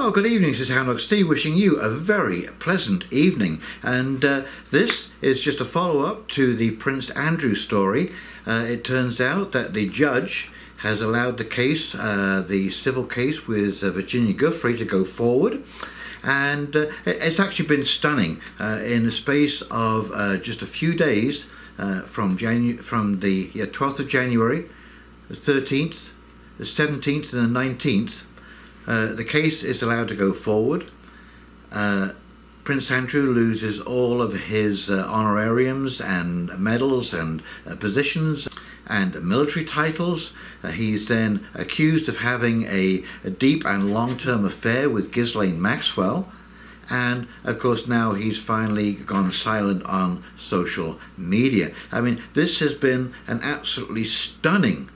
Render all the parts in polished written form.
Well, good evening, this is Houndog Steve wishing you a very pleasant evening. And this is just a follow-up to the Prince Andrew story. It turns out that the judge has allowed the case, the civil case with Virginia Giuffre to go forward. And it's actually been stunning in the space of just a few days from the 12th of January, the 13th, the 17th and the 19th. The case is allowed to go forward. Prince Andrew loses all of his honorariums and medals and positions and military titles. He's then accused of having a deep and long-term affair with Ghislaine Maxwell. And of course now he's finally gone silent on social media. I mean, this has been an absolutely stunning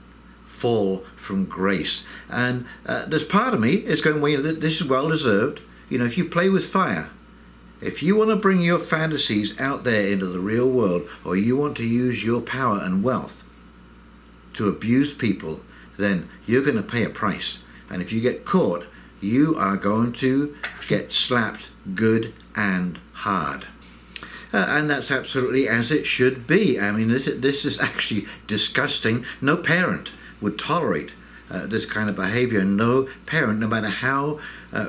fall from grace. And there's part of me is going, well, this is well deserved. You know, if you play with fire, if you want to bring your fantasies out there into the real world, or you want to use your power and wealth to abuse people, then you're going to pay a price. And if you get caught, you are going to get slapped good and hard. And that's absolutely as it should be. I mean, this is actually disgusting. No parent would tolerate this kind of behavior. No parent, no matter how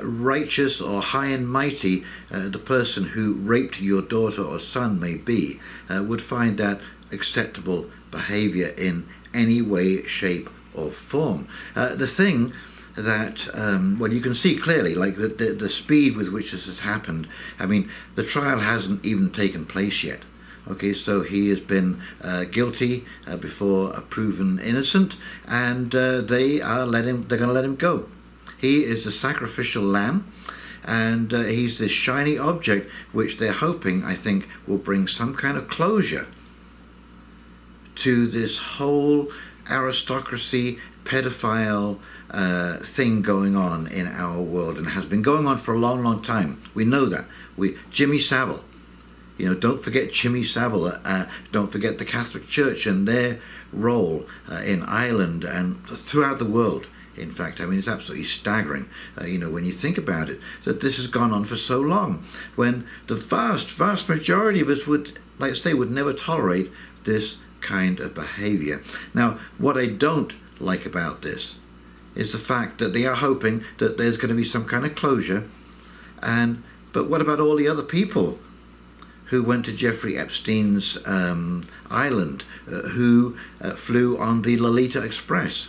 righteous or high and mighty the person who raped your daughter or son may be, would find that acceptable behavior in any way, shape or form. The thing that, well, you can see clearly, like the speed with which this has happened. I mean, the trial hasn't even taken place yet. Okay, so he has been guilty before proven innocent, and they're going to let him go. He is the sacrificial lamb, and he's this shiny object which they're hoping, I think, will bring some kind of closure to this whole aristocracy, pedophile thing going on in our world, and has been going on for a long, long time. We know that. Jimmy Savile. You know, don't forget Jimmy Savile. Don't forget the Catholic Church and their role in Ireland and throughout the world. In fact, I mean, it's absolutely staggering, you know, when you think about it, that this has gone on for so long, when the vast, vast majority of us would, like I say, would never tolerate this kind of behavior. Now, what I don't like about this is the fact that they are hoping that there's going to be some kind of closure. But what about all the other people who went to Jeffrey Epstein's island, who flew on the Lolita Express?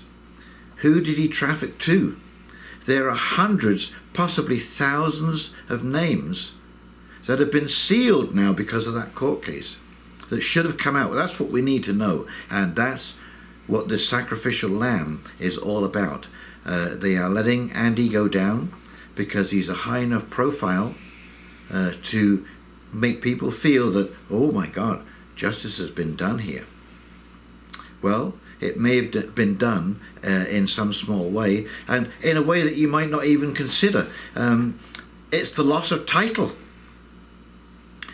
Who did he traffic to? There are hundreds, possibly thousands of names that have been sealed now because of that court case that should have come out. Well, that's what we need to know, and that's what this sacrificial lamb is all about. They are letting Andy go down because he's a high enough profile to make people feel that, oh my God, justice has been done here. Well, it may have been done in some small way, and in a way that you might not even consider. It's the loss of title.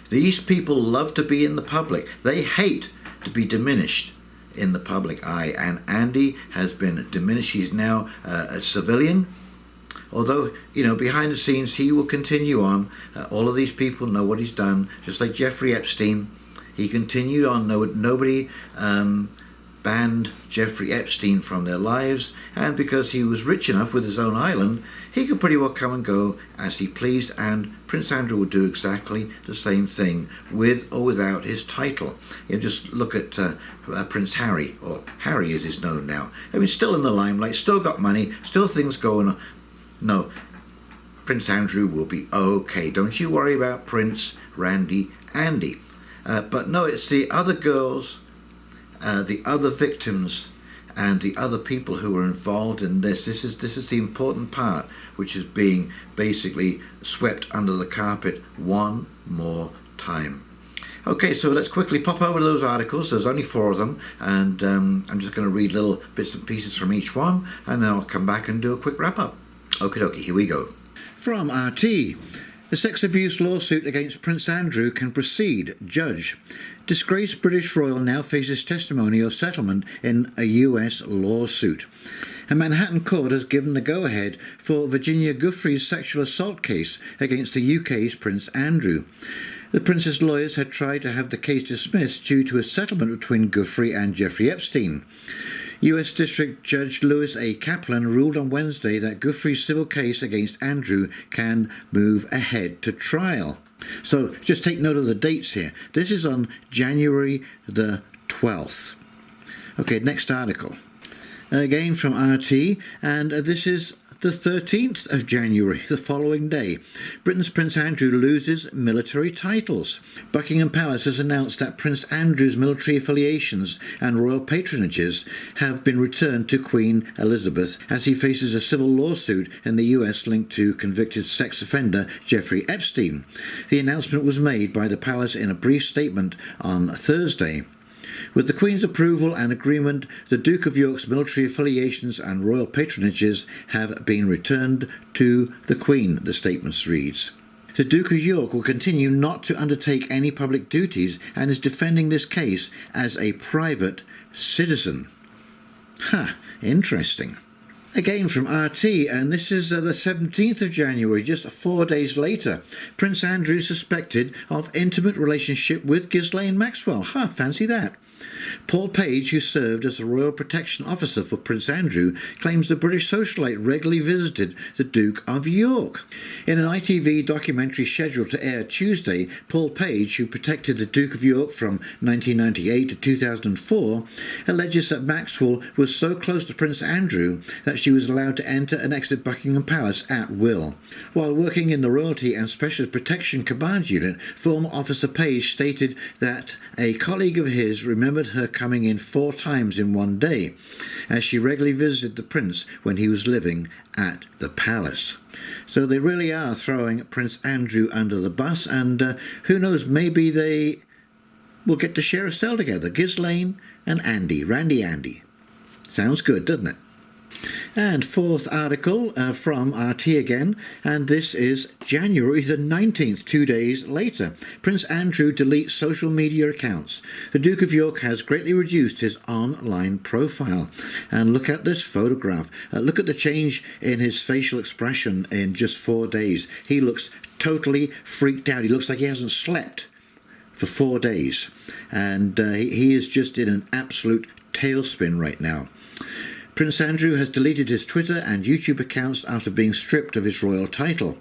These people love to be in the public. They hate to be diminished in the public eye, and Andy has been diminished. He's now a civilian. Although, you know, behind the scenes he will continue on. All of these people know what he's done. Just like Jeffrey Epstein, he continued on. Nobody banned Jeffrey Epstein from their lives, and because he was rich enough with his own island, he could pretty well come and go as he pleased, and Prince Andrew would do exactly the same thing with or without his title. You know, just look at Prince Harry, or Harry as he's known now. I mean, still in the limelight, still got money, still things going on. No, Prince Andrew will be okay. Don't you worry about Prince Randy Andy. But no, it's the other girls, the other victims, and the other people who are involved in this. This is the important part, which is being basically swept under the carpet one more time. Okay, so let's quickly pop over to those articles. There's only 4 of them, and I'm just going to read little bits and pieces from each one, and then I'll come back and do a quick wrap-up. Okie dokie, here we go. From RT, A sex abuse lawsuit against Prince Andrew can proceed. Judge. Disgraced British royal now faces testimonial settlement in a US lawsuit. A Manhattan court has given the go-ahead for Virginia Giuffre's sexual assault case against the UK's Prince Andrew. The prince's lawyers had tried to have the case dismissed due to a settlement between Giuffre and Jeffrey Epstein. U.S. District Judge Lewis A. Kaplan ruled on Wednesday that Giuffre's civil case against Andrew can move ahead to trial. So just take note of the dates here. This is on January the 12th. Okay, next article. Again from RT, and this is the 13th of January, the following day. Britain's Prince Andrew loses military titles. Buckingham Palace has announced that Prince Andrew's military affiliations and royal patronages have been returned to Queen Elizabeth as he faces a civil lawsuit in the US linked to convicted sex offender Jeffrey Epstein. The announcement was made by the palace in a brief statement on Thursday. With the Queen's approval and agreement, the Duke of York's military affiliations and royal patronages have been returned to the Queen, the statement reads. The Duke of York will continue not to undertake any public duties and is defending this case as a private citizen. Interesting. Again from RT, and this is the 17th of January, just 4 days later. Prince Andrew suspected of intimate relationship with Ghislaine Maxwell. Fancy that. Paul Page, who served as the Royal Protection Officer for Prince Andrew, claims the British socialite regularly visited the Duke of York. In an ITV documentary scheduled to air Tuesday, Paul Page, who protected the Duke of York from 1998 to 2004, alleges that Maxwell was so close to Prince Andrew that she was allowed to enter and exit Buckingham Palace at will. While working in the Royalty and Special Protection Command Unit, former Officer Page stated that a colleague of his remembered her coming in 4 times in one day, as she regularly visited the Prince when he was living at the palace. So they really are throwing Prince Andrew under the bus, and who knows, maybe they will get to share a cell together, Ghislaine and Randy Andy. Sounds good, doesn't it? And fourth article from RT again, and this is January the 19th, 2 days later. Prince Andrew deletes social media accounts. The Duke of York has greatly reduced his online profile. And look at this photograph. Look at the change in his facial expression in just 4 days. He looks totally freaked out. He looks like he hasn't slept for 4 days. And he is just in an absolute tailspin right now. Prince Andrew has deleted his Twitter and YouTube accounts after being stripped of his royal title.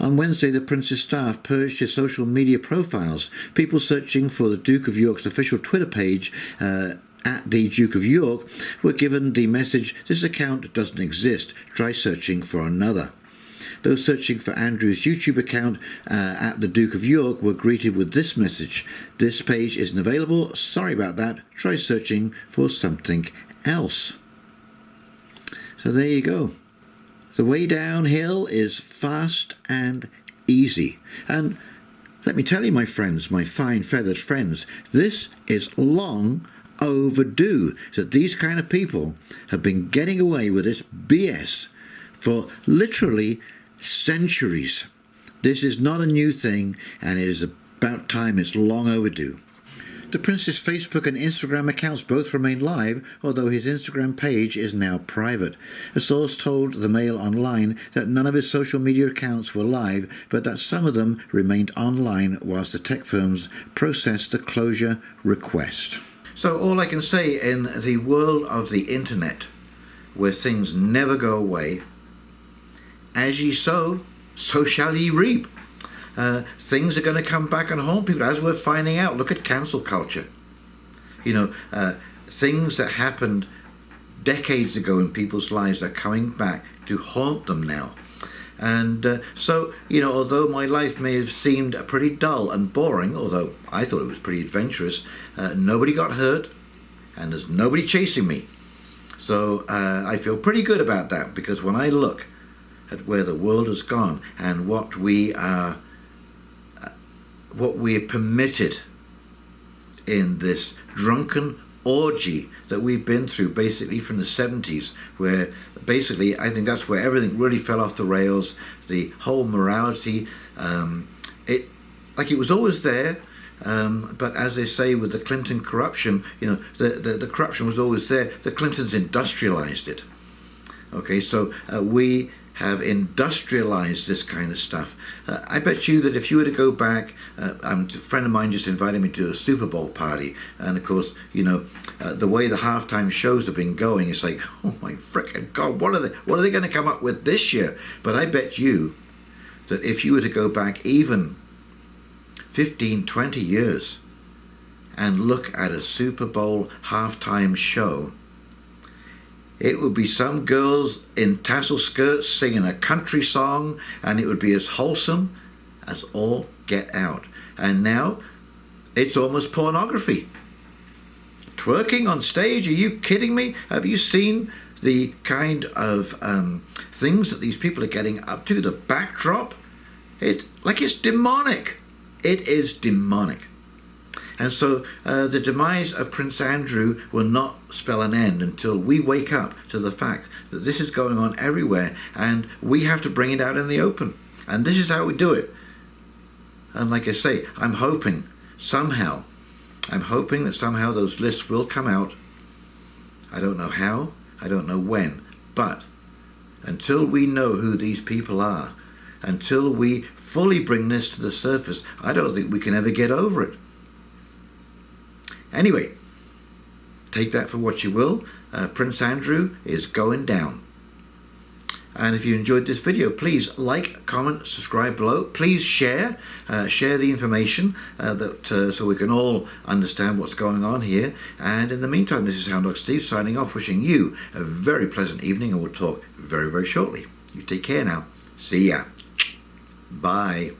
On Wednesday, the Prince's staff purged his social media profiles. People searching for the Duke of York's official Twitter page at the Duke of York were given the message, "This account doesn't exist. Try searching for another." Those searching for Andrew's YouTube account at the Duke of York were greeted with this message: "This page isn't available. Sorry about that. Try searching for something else." So there you go. The way downhill is fast and easy. And let me tell you, my friends, my fine feathered friends, this is long overdue, that these kind of people have been getting away with this BS for literally centuries. This is not a new thing, and it is about time. It's long overdue. The Prince's Facebook and Instagram accounts both remain live, although his Instagram page is now private. A source told the Mail Online that none of his social media accounts were live, but that some of them remained online whilst the tech firms processed the closure request. So all I can say, in the world of the internet, where things never go away, as ye sow, so shall ye reap. Things are going to come back and haunt people, as we're finding out. Look at cancel culture. Things that happened decades ago in people's lives are coming back to haunt them now. And so, although my life may have seemed pretty dull and boring, although I thought it was pretty adventurous, nobody got hurt, and there's nobody chasing me. So I feel pretty good about that, because when I look at where the world has gone and what we are permitted in this drunken orgy that we've been through basically from the 70s, where basically I think that's where everything really fell off the rails. The whole morality, it was always there, but as they say with the Clinton corruption, the corruption was always there. The Clintons industrialized it. Okay, so we have industrialized this kind of stuff. I bet you that if you were to go back, a friend of mine just invited me to a Super Bowl party, and of course, the way the halftime shows have been going, it's like, oh my frickin' God, what are they going to come up with this year? But I bet you that if you were to go back even 15, 20 years and look at a Super Bowl halftime show, it would be some girls in tassel skirts singing a country song, and it would be as wholesome as all get out. And now it's almost pornography. Twerking on stage, are you kidding me? Have you seen the kind of things that these people are getting up to? The backdrop, it's demonic. It is demonic. And so the demise of Prince Andrew will not spell an end until we wake up to the fact that this is going on everywhere, and we have to bring it out in the open. And this is how we do it. And like I say, I'm hoping that somehow those lists will come out. I don't know how, I don't know when, but until we know who these people are, until we fully bring this to the surface, I don't think we can ever get over it. Anyway, take that for what you will. Prince Andrew is going down. And if you enjoyed this video, please like, comment, subscribe below. Please share the information so we can all understand what's going on here. And in the meantime, this is Houndog Steve signing off, wishing you a very pleasant evening, and we'll talk very, very shortly. You take care now. See ya. Bye.